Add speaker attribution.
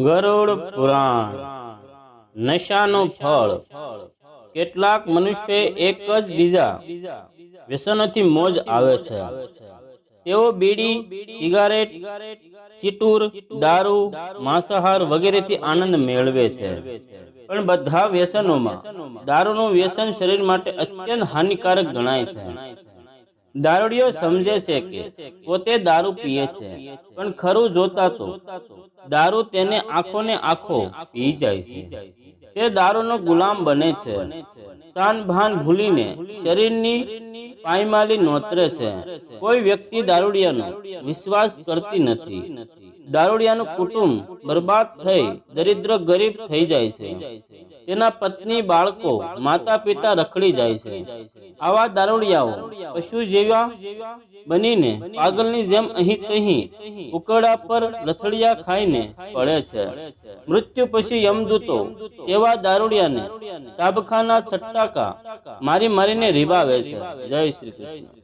Speaker 1: ગરુડ પુરાણ નશાનું ફળ। કેટલાક મનુષ્ય એક જ બીજા વ્યસનોથી મોજ આવે છે। તેઓ બીડી, સિગારેટ, ચીટુર, દારૂ, માંસાહાર વગેરેથી આનંદ મેળવે છે। પણ બધા વ્યસનોમાં દારૂનું વ્યસન શરીર માટે અત્યંત હાનિકારક ગણાય છે। દારૂડિયો સમજે છે કે પોતે દારૂ પીએ છે, પણ ખરું જોતા તો દારૂ તેને આંખોને આંખો પી જાય છે। તે દારૂનો ગુલામ બને છે, શાન ભાન ભૂલીને શરીરની પાયમાલી નોતરે છે। કોઈ વ્યક્તિ દારૂડિયાનો વિશ્વાસ કરતી નથી। દારૂડિયાનું કુટુંબ બરબાદ થઈ દરિદ્ર ગરીબ થઈ જાય છે। તેના પત્ની, બાળકો, માતા પિતા રખડી જાય છે। આવા દારૂડિયાઓ પશુ જેવા બનીને પાગલની જેમ અહીં તહીં ઉકરડા પર લથડિયા ખાઈને પડે છે। મૃત્યુ પછી યમદૂતો તેવા દારૂડિયાને સાબખાના છટ્ટાકા મારી મારીને રીબાવે છે। જય શ્રી કૃષ્ણ।